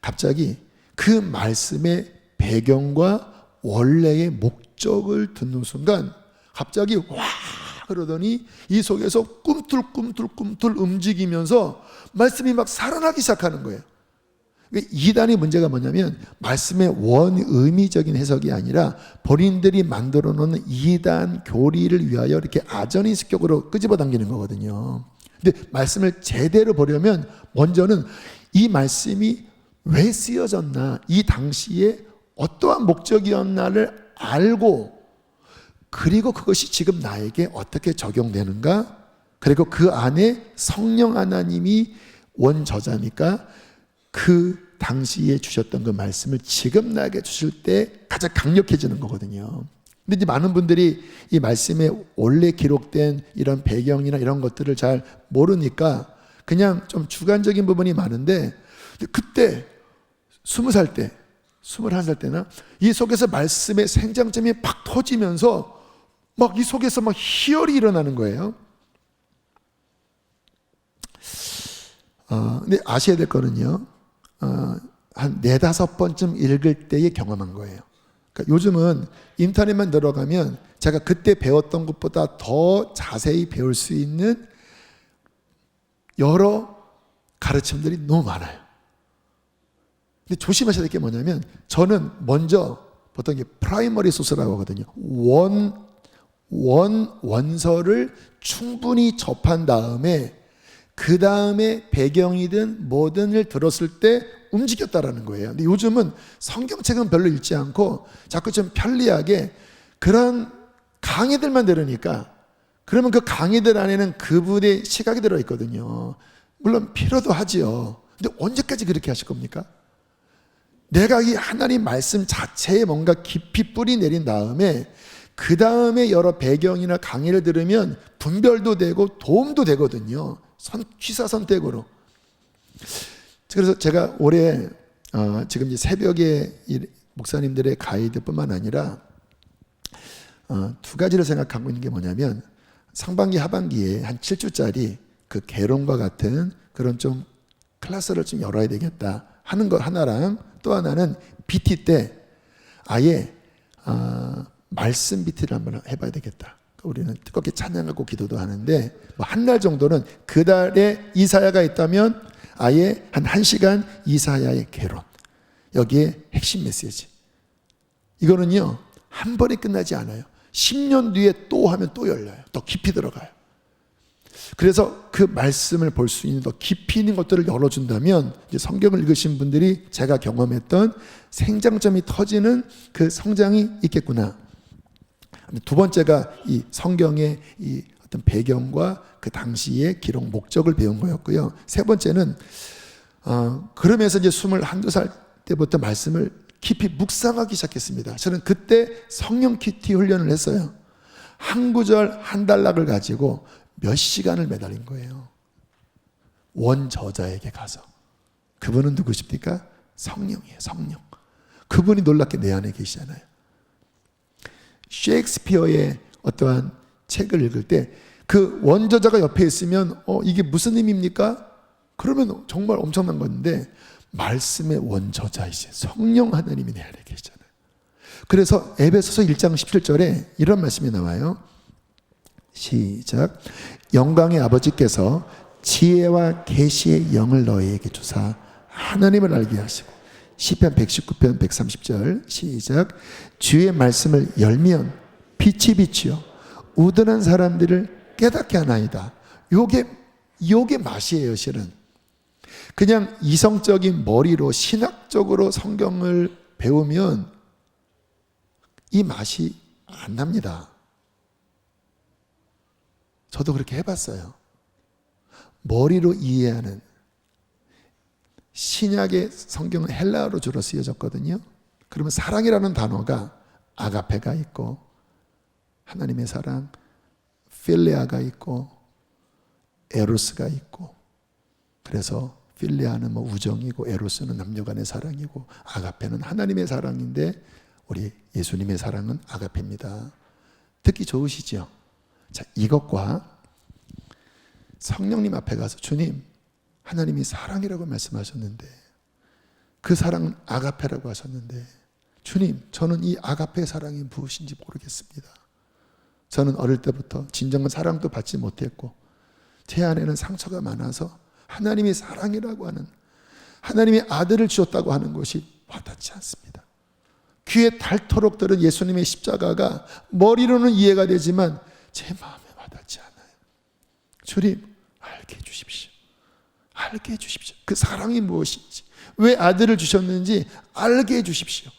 갑자기 그 말씀의 배경과 원래의 목적을 듣는 순간 갑자기 와 그러더니 이 속에서 꿈틀꿈틀 움직이면서 말씀이 막 살아나기 시작하는 거예요. 이단의 문제가 뭐냐면 말씀의 원의미적인 해석이 아니라 본인들이 만들어 놓은 이단 교리를 위하여 이렇게 아전인식격으로 끄집어 당기는 거거든요. 근데 말씀을 제대로 보려면 먼저는 이 말씀이 왜 쓰여졌나, 이 당시에 어떠한 목적이었나를 알고, 그리고 그것이 지금 나에게 어떻게 적용되는가, 그리고 그 안에 성령 하나님이 원저자니까 그 당시에 주셨던 그 말씀을 지금 나에게 주실 때 가장 강력해지는 거거든요. 근데 이제 많은 분들이 이 말씀에 원래 기록된 이런 배경이나 이런 것들을 잘 모르니까 그냥 좀 주관적인 부분이 많은데, 그때 20살 때, 21살 때나 이 속에서 말씀의 생장점이 팍 터지면서 막 이 속에서 막 희열이 일어나는 거예요. 근데 아셔야 될 거는요, 한 4-5번쯤 읽을 때에 경험한 거예요. 그러니까 요즘은 인터넷만 들어가면 제가 그때 배웠던 것보다 더 자세히 배울 수 있는 여러 가르침들이 너무 많아요. 근데 조심하셔야 될 게 뭐냐면, 저는 먼저 보통 이게 프라이머리 소스라고 하거든요. 원서를 충분히 접한 다음에 그 다음에 배경이든 뭐든을 들었을 때 움직였다라는 거예요. 근데 요즘은 성경책은 별로 읽지 않고 자꾸 좀 편리하게 그런 강의들만 들으니까, 그러면 그 강의들 안에는 그분의 시각이 들어있거든요. 물론 필요도 하지요. 근데 언제까지 그렇게 하실 겁니까? 내가 이 하나님 말씀 자체에 뭔가 깊이 뿌리 내린 다음에 그 다음에 여러 배경이나 강의를 들으면 분별도 되고 도움도 되거든요. 취사 선택으로. 그래서 제가 올해 지금 이제 새벽에 목사님들의 가이드뿐만 아니라 2가지를 생각하고 있는 게 뭐냐면, 상반기 하반기에 한 7주짜리 그 개론과 같은 그런 좀 클래스를 좀 열어야 되겠다 하는 것 하나랑, 또 하나는 BT 때 아예 말씀 BT를 한번 해봐야 되겠다. 우리는 뜨겁게 찬양하고 기도도 하는데 뭐 한 날 정도는 그 달에 이사야가 있다면 아예 한 1시간 이사야의 개론, 여기에 핵심 메시지. 이거는요 한 번에 끝나지 않아요. 10년 뒤에 또 하면 또 열려요. 더 깊이 들어가요. 그래서 그 말씀을 볼 수 있는 더 깊이 있는 것들을 열어준다면, 이제 성경을 읽으신 분들이 제가 경험했던 생장점이 터지는 그 성장이 있겠구나. 2번째가 이 성경의 이 어떤 배경과 그 당시의 기록 목적을 배운 거였고요. 3번째는 그러면서 이제 21-22살 때부터 말씀을 깊이 묵상하기 시작했습니다. 저는 그때 성령 키티 훈련을 했어요. 한 구절 한 단락을 가지고 몇 시간을 매달린 거예요. 원저자에게 가서. 그분은 누구십니까? 성령이에요. 성령. 그분이 놀랍게 내 안에 계시잖아요. 셰익스피어의 어떠한 책을 읽을 때 그 원저자가 옆에 있으면 이게 무슨 의미입니까? 그러면 정말 엄청난 건데, 말씀의 원저자이신 성령 하나님이 내 안에 계시잖아요. 그래서 에베소서 1장 17절에 이런 말씀이 나와요. 시작. 영광의 아버지께서 지혜와 계시의 영을 너희에게 주사 하나님을 알게 하시고. 시편 119편 130절 시작. 주의 말씀을 열면 빛이 비치어 우둔한 사람들을 깨닫게 하나이다. 요게 맛이에요. 실은 그냥 이성적인 머리로 신학적으로 성경을 배우면 이 맛이 안 납니다. 저도 그렇게 해봤어요. 머리로 이해하는, 신약의 성경은 헬라어로 주로 쓰여졌거든요. 그러면 사랑이라는 단어가 아가페가 있고, 하나님의 사랑, 필레아가 있고, 에로스가 있고, 그래서 필레아는 뭐 우정이고, 에로스는 남녀간의 사랑이고, 아가페는 하나님의 사랑인데 우리 예수님의 사랑은 아가페입니다. 듣기 좋으시죠? 자, 이것과 성령님 앞에 가서 주님, 하나님이 사랑이라고 말씀하셨는데 그 사랑은 아가페라고 하셨는데, 주님, 저는 이 아가페 사랑이 무엇인지 모르겠습니다. 저는 어릴 때부터 진정한 사랑도 받지 못했고 제 안에는 상처가 많아서 하나님이 사랑이라고 하는 하나님의 아들을 주셨다고 하는 것이 와닿지 않습니다. 귀에 닳도록 들은 예수님의 십자가가 머리로는 이해가 되지만 제 마음에 와닿지 않아요. 주님, 알게 해주십시오. 알게 해주십시오. 그 사랑이 무엇인지, 왜 아들을 주셨는지 알게 해주십시오.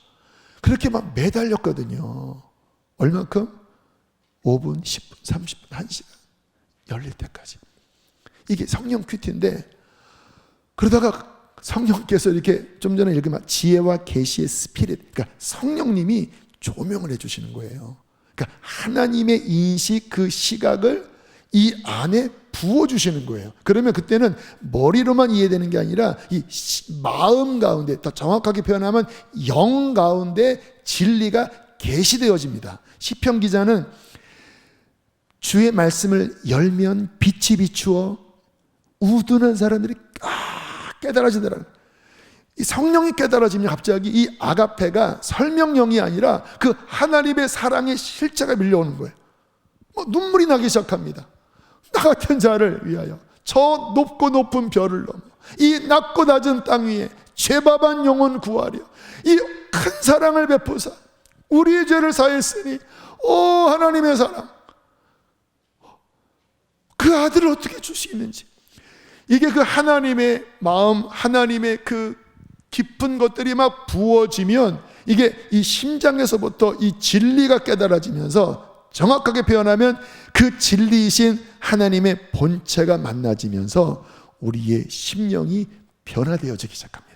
그렇게 막 매달렸거든요. 얼만큼? 5분, 10분, 30분, 1시간 열릴 때까지. 이게 성령 큐티인데, 그러다가 성령께서 이렇게 좀 전에 읽으면 지혜와 계시의 스피릿, 그러니까 성령님이 조명을 해주시는 거예요. 그러니까 하나님의 인식, 그 시각을 이 안에 부어주시는 거예요. 그러면 그때는 머리로만 이해되는 게 아니라 이 마음 가운데, 더 정확하게 표현하면 영 가운데 진리가 계시되어집니다. 시편 기자는 주의 말씀을 열면 빛이 비추어 우둔한 사람들이 깨달아지더라고요. 이 성령이 깨달아지면 갑자기 이 아가페가 설명령이 아니라 그 하나님의 사랑의 실체가 밀려오는 거예요. 눈물이 나기 시작합니다. 나 같은 자를 위하여 저 높고 높은 별을 넘어 이 낮고 낮은 땅 위에 죄바반 영혼 구하려 이 큰 사랑을 베푸사 우리의 죄를 사했으니 오 하나님의 사랑, 그 아들을 어떻게 주시는지, 이게 그 하나님의 마음, 하나님의 그 깊은 것들이 막 부어지면 이게 이 심장에서부터 이 진리가 깨달아지면서, 정확하게 표현하면 그 진리이신 하나님의 본체가 만나지면서 우리의 심령이 변화되어지기 시작합니다.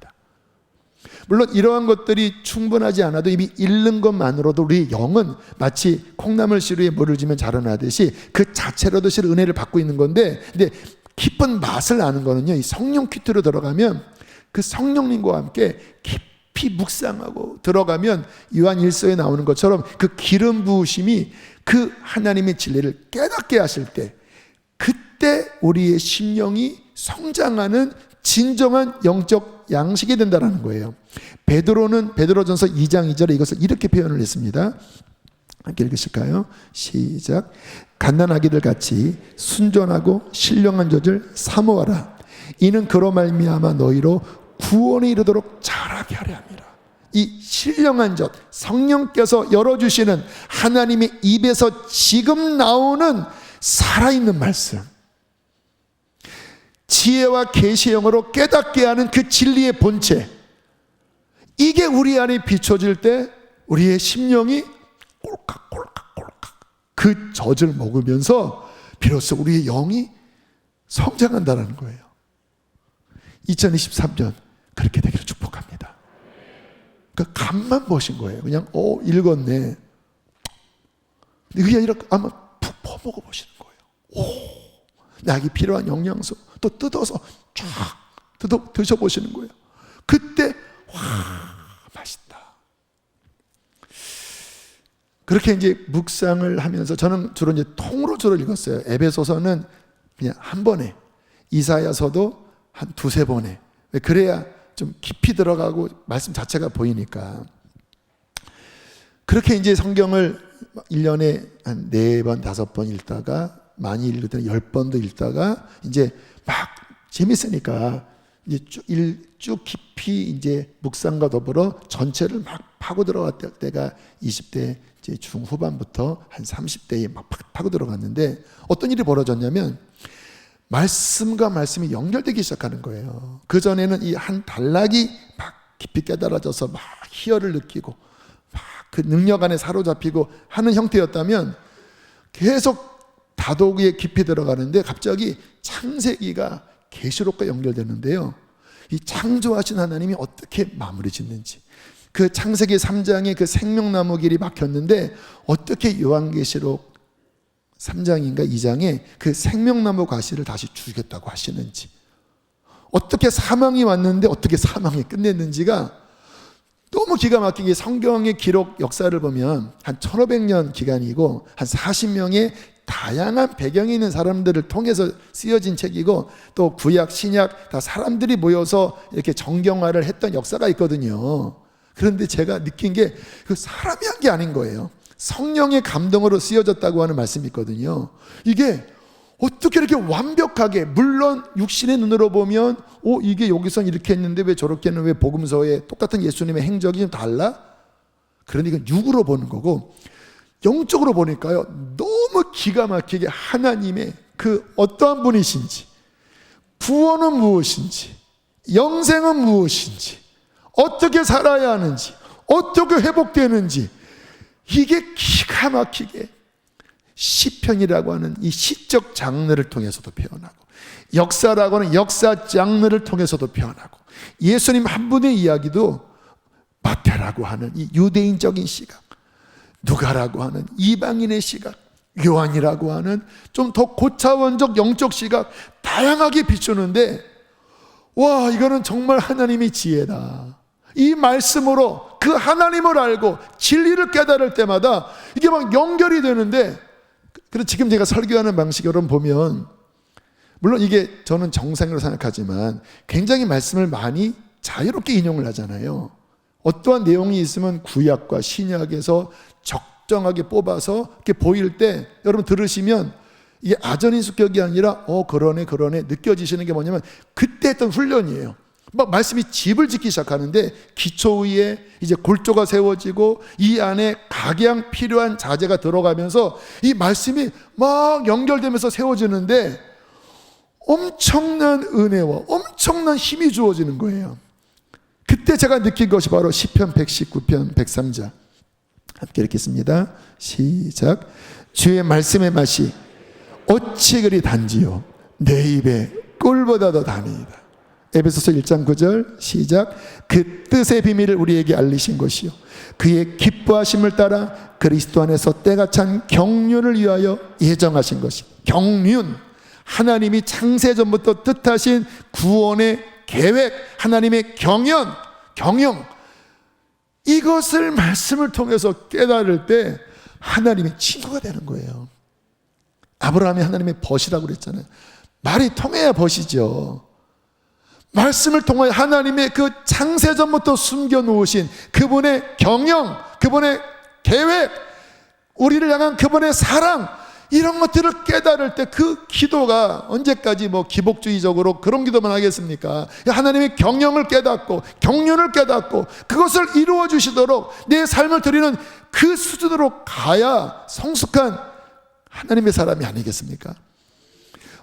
물론 이러한 것들이 충분하지 않아도 이미 읽는 것만으로도 우리 영은 마치 콩나물 시루에 물을 주면 자라나듯이 그 자체로도 실 은혜를 받고 있는 건데, 근데 깊은 맛을 아는 거는요, 이 성령 큐트로 들어가면 그 성령님과 함께 깊이 묵상하고 들어가면 요한 1서에 나오는 것처럼 그 기름 부으심이 그 하나님의 진리를 깨닫게 하실 때, 그때 우리의 심령이 성장하는 진정한 영적 양식이 된다는 거예요. 베드로는 베드로전서 2장 2절에 이것을 이렇게 표현을 했습니다. 함께 읽으실까요? 시작. 갓난아기들 같이 순전하고 신령한 젖을 사모하라. 이는 그로 말미암아 너희로 구원에 이르도록 자라게 하려 함이라. 이 신령한 젖, 성령께서 열어주시는 하나님의 입에서 지금 나오는 살아있는 말씀, 지혜와 계시의 영으로 깨닫게 하는 그 진리의 본체, 이게 우리 안에 비춰질 때 우리의 심령이 꼴깍꼴깍꼴깍 그 젖을 먹으면서 비로소 우리의 영이 성장한다는 거예요. 2023년 그렇게 되기를 축복합니다. 그 간만 보신 거예요. 그냥 읽었네. 그게 아니라 아마 푹 퍼먹어 보시는 거예요. 나에게 필요한 영양소 또 뜯어서 쫙 드셔보시는 거예요. 그때 와 맛있다. 그렇게 이제 묵상을 하면서 저는 주로 이제 통으로 읽었어요. 에베소서는 그냥 한 번에, 이사야서도 한 두세 번에, 그래야 좀 깊이 들어가고 말씀 자체가 보이니까. 그렇게 이제 성경을 1년에 한 4번, 5번 읽다가, 많이 읽을 때는 10번도 읽다가, 이제 막 재밌으니까 이제 쭉 깊이 이제 묵상과 더불어 전체를 막 파고 들어갔을 때가 20대 이제 중후반부터 한 30대에 막 파고 들어갔는데, 어떤 일이 벌어졌냐면 말씀과 말씀이 연결되기 시작하는 거예요. 그 전에는 이 한 단락이 막 깊이 깨달아져서 막 희열을 느끼고 막 그 능력 안에 사로잡히고 하는 형태였다면, 계속 다독에 깊이 들어가는데 갑자기 창세기가 계시록과 연결되는데요. 이 창조하신 하나님이 어떻게 마무리 짓는지, 그 창세기 3장에 그 생명나무 길이 막혔는데 어떻게 요한계시록 3장인가 2장에 그 생명나무 가시를 다시 주겠다고 하시는지, 어떻게 사망이 왔는데 어떻게 사망이 끝냈는지가 너무 기가 막히게, 성경의 기록 역사를 보면 한 1500년 기간이고 한 40명의 다양한 배경이 있는 사람들을 통해서 쓰여진 책이고, 또 구약 신약 다 사람들이 모여서 이렇게 정경화를 했던 역사가 있거든요. 그런데 제가 느낀 게 그 사람이 한 게 아닌 거예요. 성령의 감동으로 쓰여졌다고 하는 말씀이 있거든요. 이게 어떻게 이렇게 완벽하게, 물론 육신의 눈으로 보면 이게 여기서 이렇게 했는데 왜 저렇게 했는데 왜 복음서에 똑같은 예수님의 행적이 좀 달라? 그러니까 육으로 보는 거고, 영적으로 보니까요 너무 기가 막히게 하나님의 그 어떠한 분이신지, 구원은 무엇인지, 영생은 무엇인지, 어떻게 살아야 하는지, 어떻게 회복되는지, 이게 기가 막히게 시편이라고 하는 이 시적 장르를 통해서도 표현하고, 역사라고 하는 역사 장르를 통해서도 표현하고, 예수님 한 분의 이야기도 마태라고 하는 이 유대인적인 시각, 누가라고 하는 이방인의 시각, 요한이라고 하는 좀 더 고차원적 영적 시각, 다양하게 비추는데, 와, 이거는 정말 하나님의 지혜다. 이 말씀으로 그 하나님을 알고 진리를 깨달을 때마다 이게 막 연결이 되는데, 그래서 지금 제가 설교하는 방식 여러분 보면, 물론 이게 저는 정상으로 생각하지만 굉장히 말씀을 많이 자유롭게 인용을 하잖아요. 어떠한 내용이 있으면 구약과 신약에서 적정하게 뽑아서 이렇게 보일 때 여러분 들으시면 이게 아전인수격이 아니라 그러네 느껴지시는 게 뭐냐면, 그때 했던 훈련이에요. 막 말씀이 집을 짓기 시작하는데 기초 위에 이제 골조가 세워지고 이 안에 각양 필요한 자재가 들어가면서 이 말씀이 막 연결되면서 세워지는데 엄청난 은혜와 엄청난 힘이 주어지는 거예요. 그때 제가 느낀 것이 바로 시편 119편 103절 함께 읽겠습니다. 시작. 주의 말씀의 맛이 어찌 그리 단지요, 내 입에 꿀보다 더 다니이다. 에베소서 1장 9절 시작. 그 뜻의 비밀을 우리에게 알리신 것이요, 그의 기뻐하심을 따라 그리스도 안에서 때가 찬 경륜을 위하여 예정하신 것이. 경륜, 하나님이 창세전부터 뜻하신 구원의 계획, 하나님의 경영, 이것을 말씀을 통해서 깨달을 때 하나님의 친구가 되는 거예요. 아브라함이 하나님의 벗이라고 그랬잖아요. 말이 통해야 벗이죠. 말씀을 통하여 하나님의 그 창세전부터 숨겨놓으신 그분의 경영, 그분의 계획, 우리를 향한 그분의 사랑, 이런 것들을 깨달을 때 그 기도가 언제까지 기복주의적으로 그런 기도만 하겠습니까? 하나님의 경영을 깨닫고 경륜을 깨닫고 그것을 이루어 주시도록 내 삶을 드리는 그 수준으로 가야 성숙한 하나님의 사람이 아니겠습니까?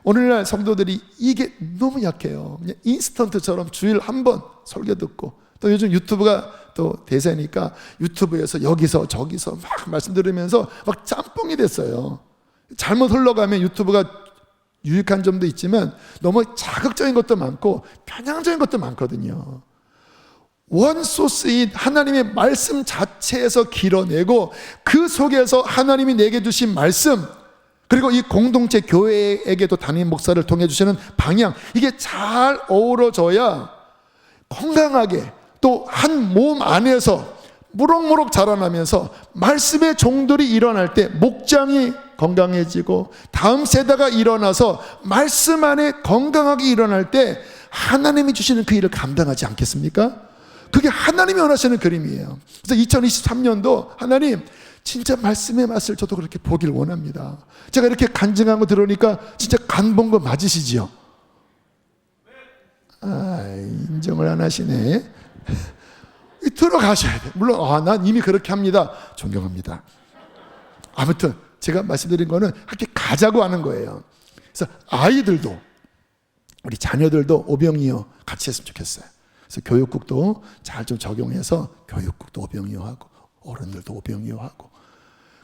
오늘날 성도들이 이게 너무 약해요. 그냥 인스턴트처럼 주일 한 번 설교 듣고, 또 요즘 유튜브가 또 대세니까 유튜브에서 여기서 저기서 막 말씀 들으면서 막 짬뽕이 됐어요. 잘못 흘러가면 유튜브가 유익한 점도 있지만 너무 자극적인 것도 많고 편향적인 것도 많거든요. 원소스인 하나님의 말씀 자체에서 길어내고 그 속에서 하나님이 내게 주신 말씀, 그리고 이 공동체 교회에게도 담임 목사를 통해 주시는 방향, 이게 잘 어우러져야 건강하게 또 한 몸 안에서 무럭무럭 자라나면서 말씀의 종들이 일어날 때 목장이 건강해지고 다음 세대가 일어나서 말씀 안에 건강하게 일어날 때 하나님이 주시는 그 일을 감당하지 않겠습니까? 그게 하나님이 원하시는 그림이에요. 그래서 2023년도 하나님 진짜 말씀의 맛을 저도 그렇게 보길 원합니다. 제가 이렇게 간증한 거 들으니까 진짜 간 본 거 맞으시지요? 인정을 안 하시네. 들어가셔야 돼. 물론 난 이미 그렇게 합니다. 존경합니다. 아무튼 제가 말씀드린 거는 함께 가자고 하는 거예요. 그래서 아이들도, 우리 자녀들도 오병이어 같이 했으면 좋겠어요. 그래서 교육국도 잘 좀 적용해서 교육국도 오병이어하고 어른들도 오병이어하고,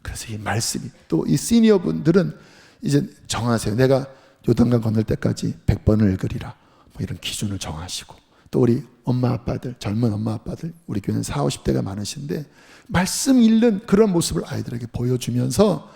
그래서 이 말씀이, 또 이 시니어 분들은 이제 정하세요. 내가 요단강 건널 때까지 100번을 읽으리라, 이런 기준을 정하시고, 또 우리 엄마 아빠들, 젊은 엄마 아빠들, 우리 교회는 40, 50대가 많으신데 말씀 읽는 그런 모습을 아이들에게 보여주면서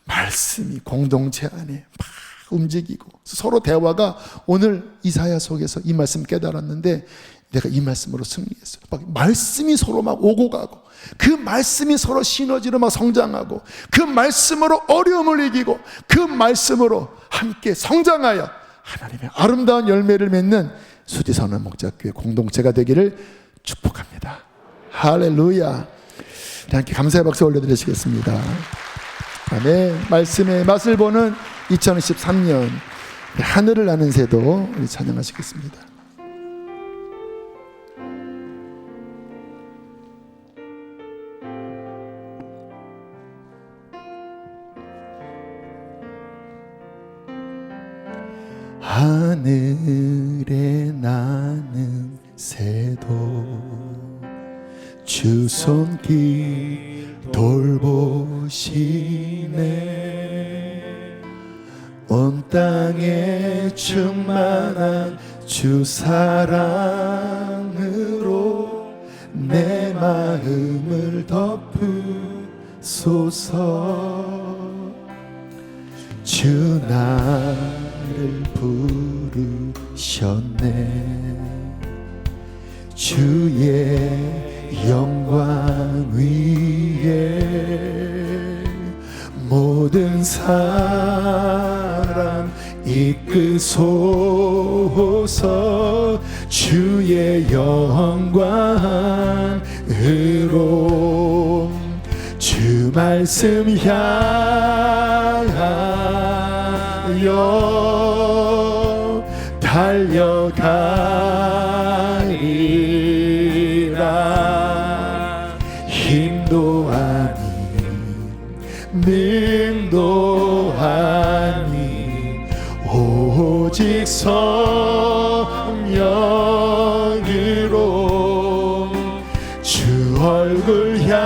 말씀이 공동체 안에 막 움직이고, 서로 대화가, 오늘 이사야 속에서 이 말씀 깨달았는데 내가 이 말씀으로 승리했어요. 막 말씀이 서로 막 오고 가고, 그 말씀이 서로 시너지로 막 성장하고, 그 말씀으로 어려움을 이기고, 그 말씀으로 함께 성장하여 하나님의 아름다운 열매를 맺는 수지선언 목자교회 공동체가 되기를 축복합니다. 할렐루야. 함께 감사의 박수 올려드리시겠습니다. 아멘. 말씀의 맛을 보는 2023년 하늘을 나는 새도 우리 찬양하시겠습니다. 하늘에 나는 새도 주 손길 돌보시네. 온 땅에 충만한 주 사랑으로 내 마음을 덮으소서. 주 나를 부르셨네. 주의 영광 위에 모든 사람 이끄소서. 주의 영광으로 주 말씀 향하여 달려가리라. 힘도 아닌 능도 아닌 오직 성령으로 주 얼굴 향하여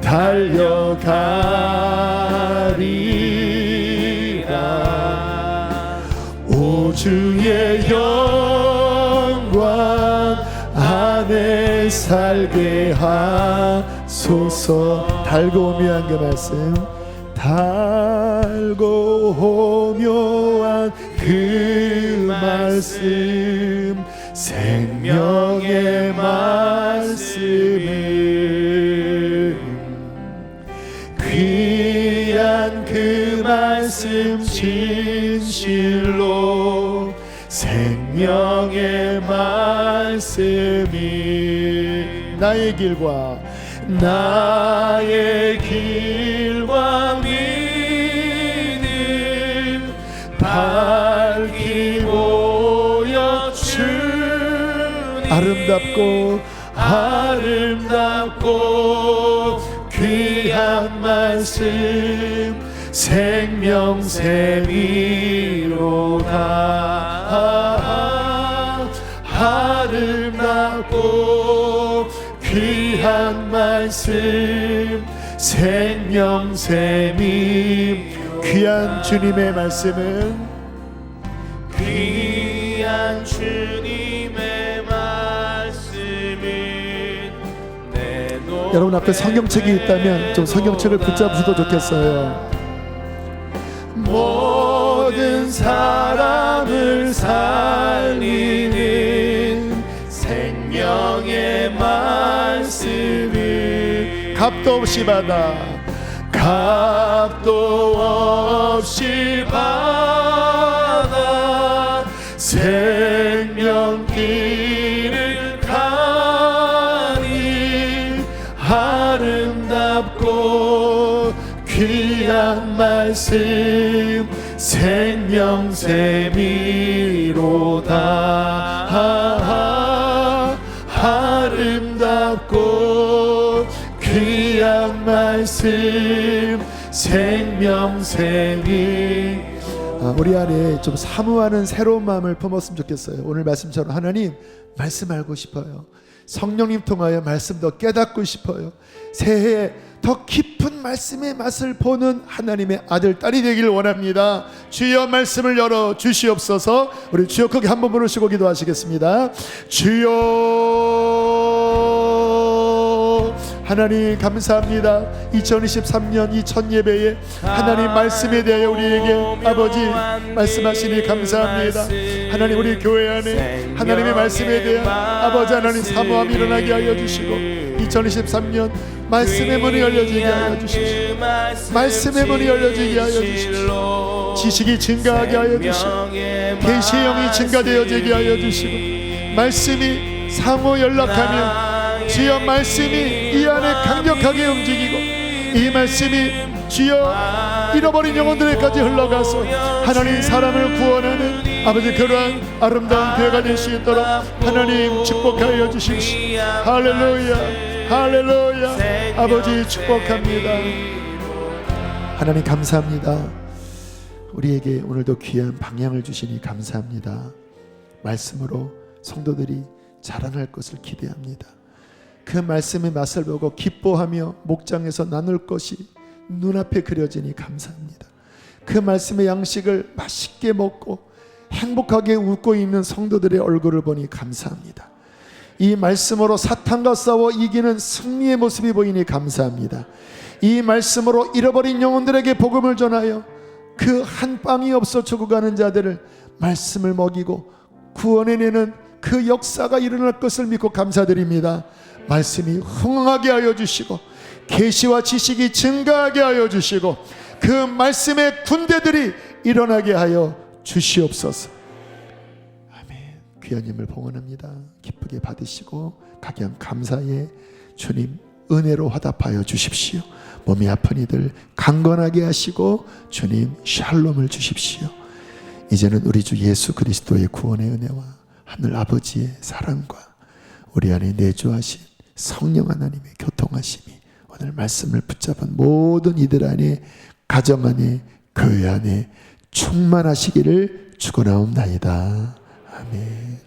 달려가리라. 오 주의 영광 안에 살게 하소서. 달고 오묘한 그 말씀, 달고 오묘한 그 말씀, 생명의 말씀은 귀한 그 말씀 진실로 생명의 말씀이 나의 길과 믿음 밝히 보여 주니. 아름답고 귀한 말씀 생명샘이로다. 아름답고 귀한 말씀 생명샘이. 귀한 주님의 말씀은, 귀한 주님의 말씀은 내 여러분 앞에 성경책이 있다면 좀 성경책을 붙잡으셔도 좋겠어요. 모든 사람을 살리는 생명의 말씀을 값도 없이 받아, 값도 없이 받아 생명길을 가니. 아름답고 귀한 말씀 생명샘이로다. 아름답고 귀한 말씀 생명샘이. 우리 안에 좀 사모하는 새로운 마음을 품었으면 좋겠어요. 오늘 말씀처럼 하나님 말씀 알고 싶어요. 성령님 통하여 말씀 더 깨닫고 싶어요. 새해에 더 깊은 말씀의 맛을 보는 하나님의 아들 딸이 되길 원합니다. 주여 말씀을 열어 주시옵소서. 우리 주여 크게 한번 부르시고 기도하시겠습니다. 주여 하나님 감사합니다. 2023년 이 첫 예배에 하나님 말씀에 대하여 우리에게 아버지 말씀하시니 감사합니다. 하나님 우리 교회 안에 하나님의 말씀에 대한 아버지 하나님 사모함이 일어나게 하여 주시고 2023년 말씀의 문이 열려지게 하여 주시고 말씀의 문이 열려지게 하여 주시고 지식이 증가하게 하여 주시고 계시의 영이 증가되어지게 하여 주시고 말씀이 상호 연락하며 주여 말씀이 이 안에 강력하게 움직이고 이 말씀이 주여 잃어버린 영혼들에까지 흘러가서 하나님 사람을 구원하는 아버지 그러한 아름다운 교회가 될 수 있도록 하나님 축복하여 주십시오. 할렐루야 할렐루야. 아버지 축복합니다. 하나님 감사합니다. 우리에게 오늘도 귀한 방향을 주시니 감사합니다. 말씀으로 성도들이 자라날 것을 기대합니다. 그 말씀의 맛을 보고 기뻐하며 목장에서 나눌 것이 눈앞에 그려지니 감사합니다. 그 말씀의 양식을 맛있게 먹고 행복하게 웃고 있는 성도들의 얼굴을 보니 감사합니다. 이 말씀으로 사탄과 싸워 이기는 승리의 모습이 보이니 감사합니다. 이 말씀으로 잃어버린 영혼들에게 복음을 전하여 그 한 빵이 없어 죽어가는 자들을 말씀을 먹이고 구원해내는 그 역사가 일어날 것을 믿고 감사드립니다. 말씀이 흥하게 하여 주시고 계시와 지식이 증가하게 하여 주시고 그 말씀의 군대들이 일어나게 하여 주시옵소서. 아멘. 귀한 힘을 봉헌합니다. 기쁘게 받으시고 각양 감사에 주님 은혜로 화답하여 주십시오. 몸이 아픈 이들 강건하게 하시고 주님 샬롬을 주십시오. 이제는 우리 주 예수 그리스도의 구원의 은혜와 하늘 아버지의 사랑과 우리 안에 내주하신 성령 하나님의 교통하심이 오늘 말씀을 붙잡은 모든 이들 안에 가정 안에 교회 안에 충만하시기를 축원하옵나이다. 아멘.